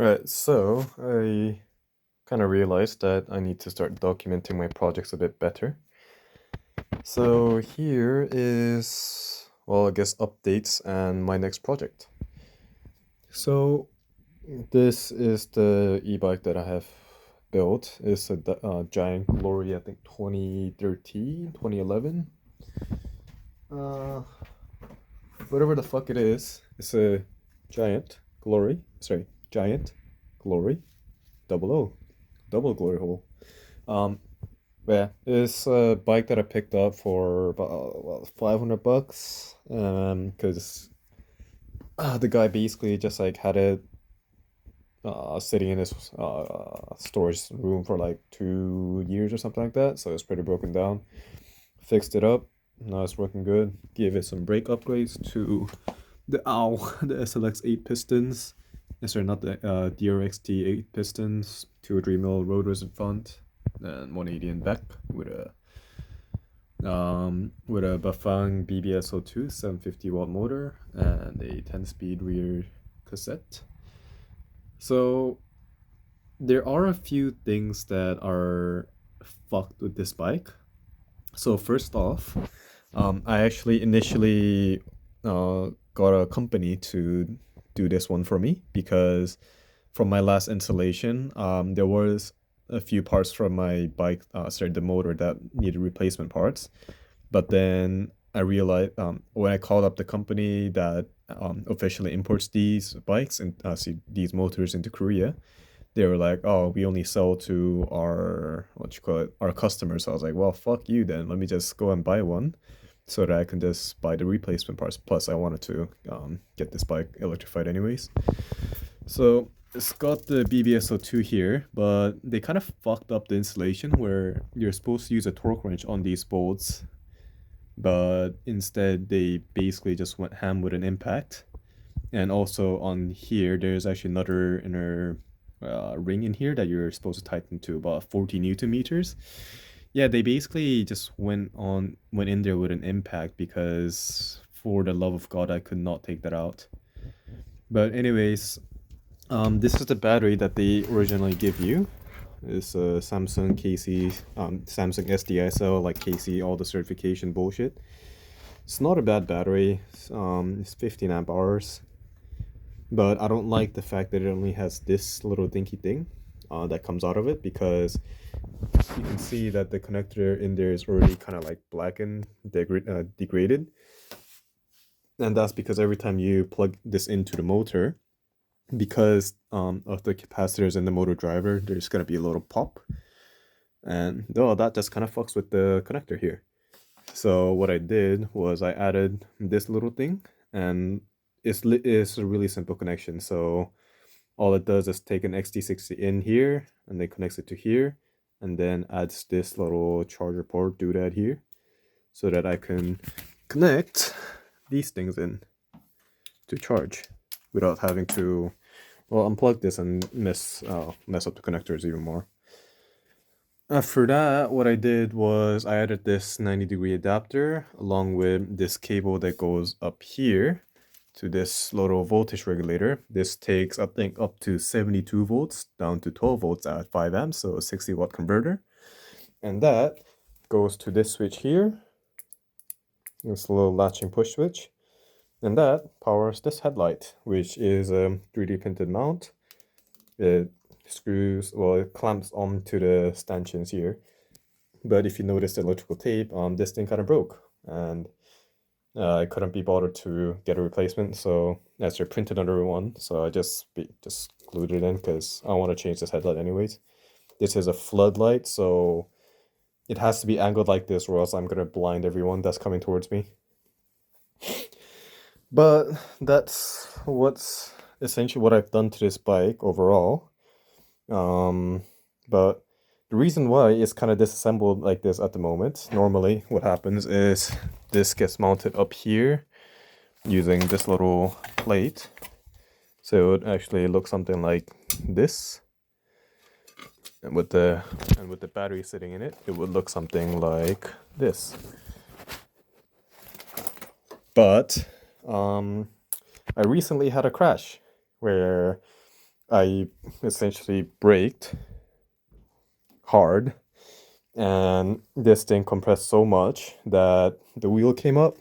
Right, so I kind of realized that I need to start documenting my projects a bit better. So here is, well, I guess updates and my next project. So this is the e-bike that I have built. It's a giant Glory, I think 2013, 2011. Uh, Whatever the fuck it is. It's a giant Glory. Sorry, giant Glory. Double O. Double glory hole. Um, Yeah, it's a bike that I picked up for about 500 bucks. Because the guy basically just like had it sitting in his storage room for like 2 years or something like that. So it's pretty broken down. Fixed it up. Now it's working good. Gave it some brake upgrades to the SLX 8 pistons. Sorry, not the DRXT 8 pistons. 2 or 3 mil rotors in front, and 180 in back with a Bafang BBSO2 750 watt motor and a 10-speed rear cassette. So there are a few things that are fucked with this bike. So first off, I actually initially got a company to do this one for me because from my last installation, there was a few parts from my bike, sorry, the motor that needed replacement parts. But then I realized when I called up the company that officially imports these bikes and these motors into Korea, they were like, "Oh, we only sell to our what you call it, our customers." So I was like, "Well, fuck you then. Let me just go and buy one, so that I can just buy the replacement parts." Plus, I wanted to get this bike electrified anyways. So it's got the BBSO2 here, but they kind of fucked up the installation where you're supposed to use a torque wrench on these bolts, but instead they basically just went ham with an impact. And also on here, there's actually another inner ring in here that you're supposed to tighten to about 40 Newton meters. Yeah, they basically just went in there with an impact because for the love of God, I could not take that out. But anyways, this is the battery that they originally give you. It's a Samsung KC, Samsung SDSL, like KC, all the certification bullshit. It's not a bad battery. It's 15 amp hours. But I don't like the fact that it only has this little dinky thing that comes out of it because you can see that the connector in there is already kind of like black and degraded. And that's because every time you plug this into the motor, because of the capacitors in the motor driver, there's going to be a little pop. And that just kind of fucks with the connector here. So what I did was I added this little thing, and it's a really simple connection. So all it does is take an XT60 in here, and then connects it to here, and then adds this little charger port doodad here, so that I can connect these things in to charge without having to, well, unplug this and mess up the connectors even more. After that, what I did was I added this 90-degree adapter along with this cable that goes up here to this little voltage regulator. This takes, I think, up to 72 volts down to 12 volts at 5 amps, so a 60 watt converter. And that goes to this switch here, this little latching push switch. And that powers this headlight, which is a 3D printed mount. It it clamps onto the stanchions here. But if you notice the electrical tape, this thing kind of broke, and I couldn't be bothered to get a replacement, so I printed another one. So I just glued it in because I want to change this headlight anyways. This is a floodlight, so it has to be angled like this, or else I'm gonna blind everyone that's coming towards me. But that's what's essentially what I've done to this bike overall. But the reason why it's kind of disassembled like this at the moment, normally what happens is this gets mounted up here using this little plate. So it would actually look something like this. And with the battery sitting in it, it would look something like this. But I recently had a crash where I essentially braked hard, and this thing compressed so much that the wheel came up.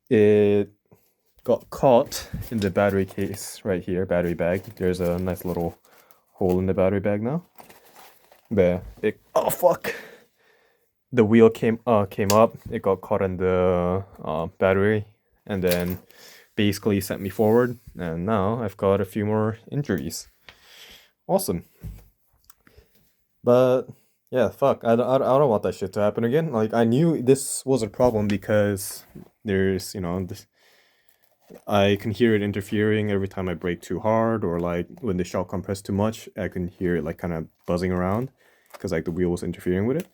It got caught in the battery case right here, battery bag. There's a nice little hole in the battery bag now. But oh fuck! The wheel came up. It got caught in the battery, and then basically sent me forward. And now I've got a few more injuries. Awesome. But yeah, fuck. I don't want that shit to happen again. Like, I knew this was a problem because there's, this, I can hear it interfering every time I brake too hard, or like when the shock compress too much, I can hear it like kind of buzzing around because like the wheel was interfering with it.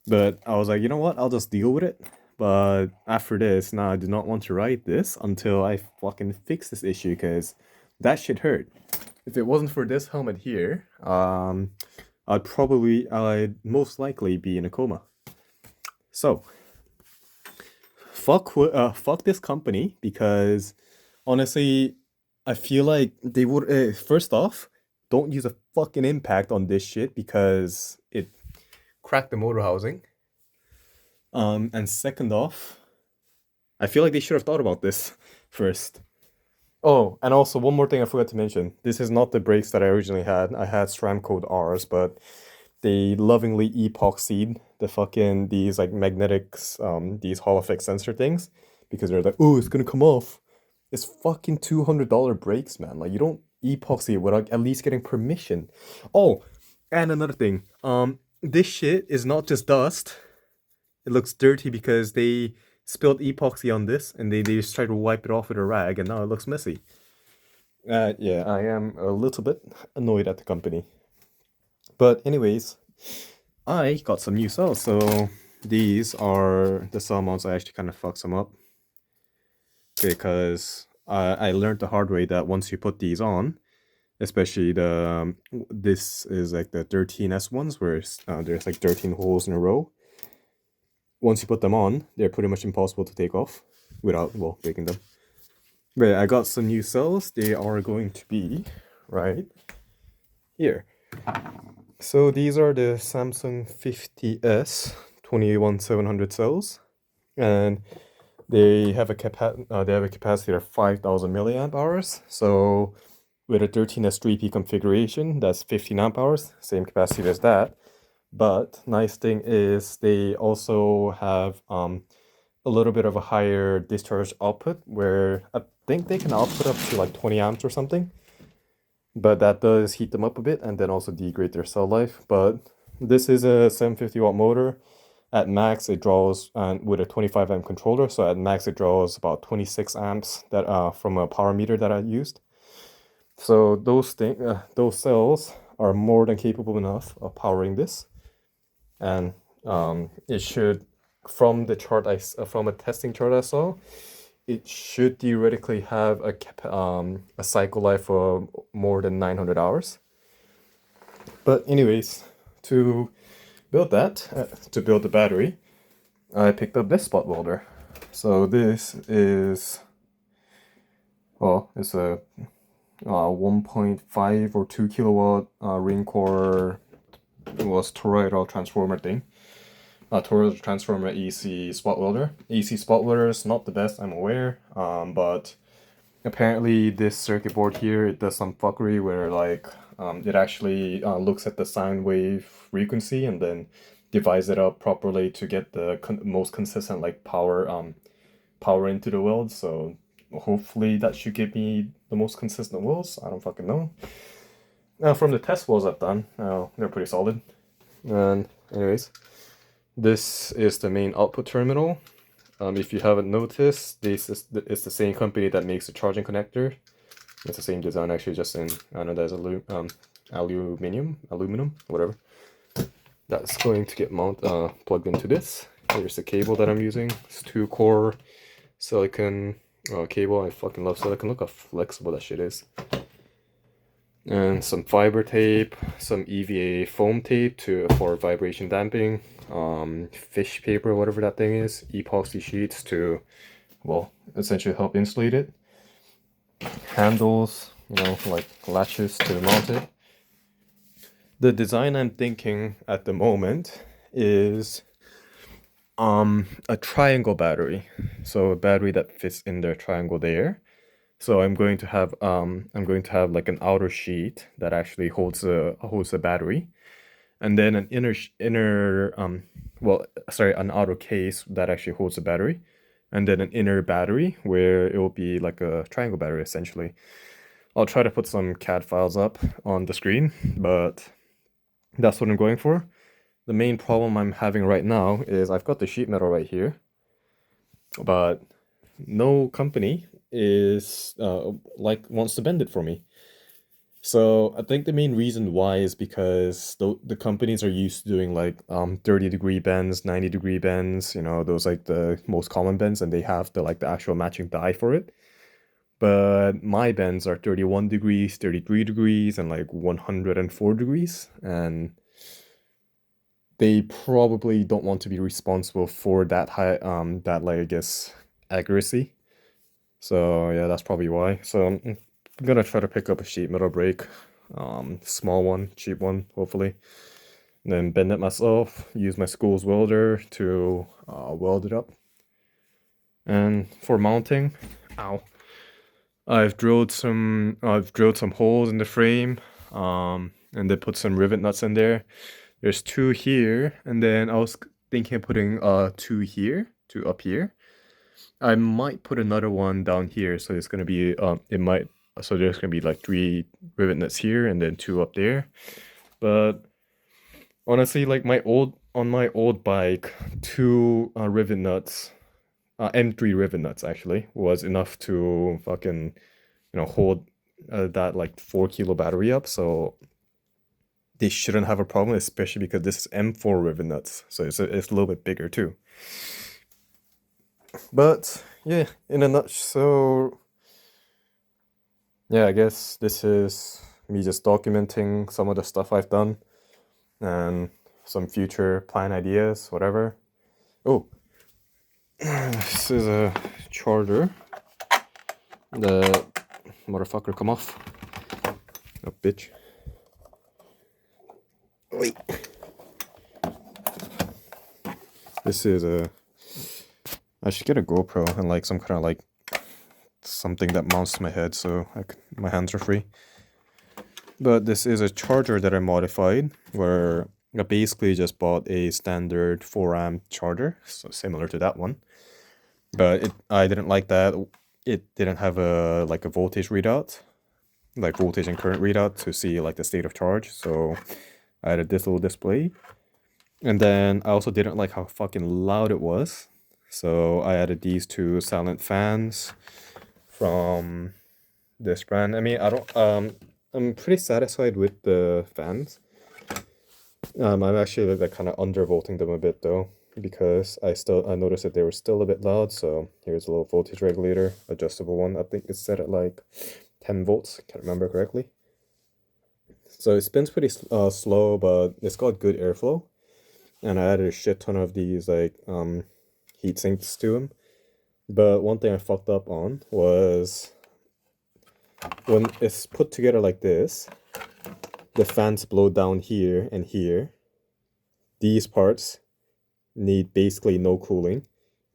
But I was like, you know what? I'll just deal with it. But after this, now I do not want to write this until I fucking fix this issue, because that shit hurt. If it wasn't for this helmet here, I'd most likely be in a coma. So, fuck this company, because honestly, I feel like they would. First off, don't use a fucking impact on this shit because it cracked the motor housing. And second off, I feel like they should have thought about this first. Oh, and also one more thing I forgot to mention. This is not the brakes that I originally had. I had SRAM code R's, but they lovingly epoxied these like magnetics, these Hall effect sensor things, because they're like, oh, it's gonna come off. It's fucking $200 brakes, man. Like, you don't epoxy it without at least getting permission. Oh, and another thing. This shit is not just dust. It looks dirty because they spilled epoxy on this and they just tried to wipe it off with a rag, and now it looks messy. Yeah, I am a little bit annoyed at the company. But anyways, I got some new cells. So these are the cell mounts. I actually kind of fucked some up because I learned the hard way that once you put these on, especially this is like the 13S ones where there's like 13 holes in a row. Once you put them on, they're pretty much impossible to take off without, well, breaking them. But I got some new cells. They are going to be right here. So these are the Samsung 50S 21700 cells, and they have a capacity of 5,000 milliamp hours. So with a 13S3P configuration, that's 15 amp hours, same capacity as that. But nice thing is they also have a little bit of a higher discharge output, where I think they can output up to like 20 amps or something. But that does heat them up a bit and then also degrade their cell life. But this is a 750 watt motor. At max it draws, and with a 25 amp controller, so at max it draws about 26 amps that from a power meter that I used. So those cells are more than capable enough of powering this. And it should, from the chart from a testing chart I saw, it should theoretically have a cycle life of more than 900 hours. But anyways, to build the battery, I picked up this spot welder. So this is, well, it's a 1.5 or 2 kilowatt ring core, was toroidal transformer thing. Toroidal transformer AC spot welder. AC spot welder is not the best, I'm aware, but apparently this circuit board here, it does some fuckery where like it actually looks at the sine wave frequency and then divides it up properly to get the most consistent like power into the weld. So hopefully that should give me the most consistent welds. I don't fucking know. From the test welds I've done, they're pretty solid. And anyways, this is the main output terminal. If you haven't noticed, it's the same company that makes the charging connector. It's the same design, actually, just in anodized aluminum, whatever. That's going to get plugged into this. Here's the cable that I'm using. It's 2-core silicon cable. I fucking love silicon. Look how flexible that shit is. And some fiber tape, some EVA foam tape for vibration damping, fish paper, whatever that thing is, epoxy sheets to, well, essentially help insulate it. Handles, like latches to mount it. The design I'm thinking at the moment is a triangle battery. So a battery that fits in the triangle there. So I'm going to have like an outer sheet that actually holds the battery, and then an an outer case that actually holds the battery, and then an inner battery where it will be like a triangle battery essentially. I'll try to put some CAD files up on the screen, but that's what I'm going for. The main problem I'm having right now is I've got the sheet metal right here, but no company is wants to bend it for me. So I think the main reason why is because the companies are used to doing like 30-degree bends, 90-degree bends, you know, those like the most common bends, and they have the actual matching die for it. But my bends are 31 degrees, 33 degrees, and like 104 degrees, and they probably don't want to be responsible for that high that like I guess accuracy. So yeah, that's probably why. So I'm gonna try to pick up a sheet metal brake, small one, cheap one, hopefully. And then bend it myself, use my school's welder to weld it up. And for mounting, ow, I've drilled some holes in the frame, and then put some rivet nuts in there. There's two here, and then I was thinking of putting two here, two up here. I might put another one down here, so it's gonna be so there's gonna be like three rivet nuts here and then two up there. But honestly, like on my old bike, two rivet nuts, M3 rivet nuts actually was enough to fucking hold that like 4 kilo battery up. So they shouldn't have a problem, especially because this is M4 rivet nuts, so it's a little bit bigger too. But yeah, in a nutshell, so yeah, I guess this is me just documenting some of the stuff I've done and some future plan ideas, whatever. Oh, this is a charger. The motherfucker come off. Oh, bitch. Wait. This is I should get a GoPro and like some kind of like something that mounts to my head so my hands are free. But this is a charger that I modified where I basically just bought a standard 4 amp charger, so similar to that one. But I didn't like that. It didn't have a voltage readout, like voltage and current readout to see like the state of charge. So I added this little display. And then I also didn't like how fucking loud it was. So I added these two silent fans from this brand. I mean, I'm pretty satisfied with the fans. I'm actually like kind of undervolting them a bit though, because I noticed that they were still a bit loud. So here's a little voltage regulator, adjustable one. I think it's set at like 10 volts. Can't remember correctly. So it spins pretty slow, but it's got good airflow. And I added a shit ton of these like heat sinks to them. But one thing I fucked up on was when it's put together like this, the fans blow down here and here. These parts need basically no cooling.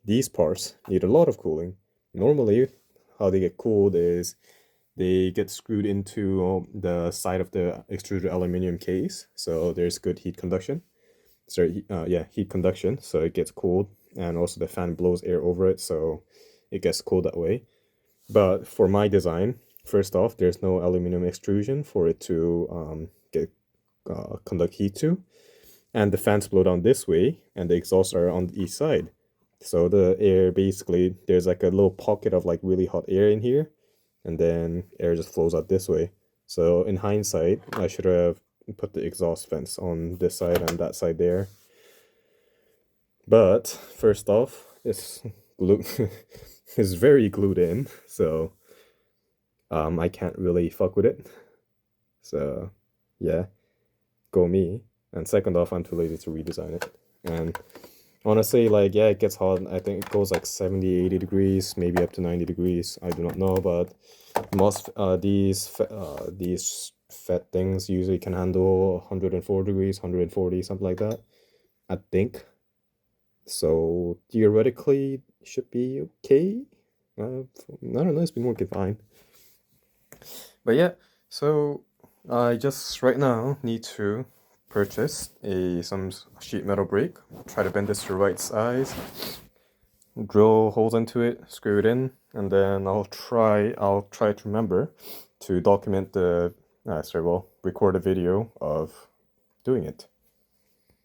These parts need a lot of cooling. Normally, how they get cooled is they get screwed into the side of the extruded aluminum case, so there's good heat conduction. Heat conduction, so it gets cooled, and also the fan blows air over it, so it gets cooled that way. But for my design, first off, there's no aluminum extrusion for it to conduct heat to, and the fans blow down this way, and the exhausts are on each side. So the air basically, there's like a little pocket of like really hot air in here, and then air just flows out this way. So in hindsight, I should have put the exhaust vents on this side and that side there. But first off, it's it's very glued in, so I can't really fuck with it. So yeah, go me. And second off, I'm too lazy to redesign it. And Honestly, like, yeah, it gets hot. I think it goes like 70, 80 degrees, maybe up to 90 degrees. I do not know, but most these fat things usually can handle 104 degrees, 140, something like that, I think. So theoretically, should be okay. I don't know, it's been working fine. But yeah, so I just right now need to purchase some sheet metal brake. Try to bend this to the right size, drill holes into it, screw it in, and then I'll try to remember to document the record a video of doing it.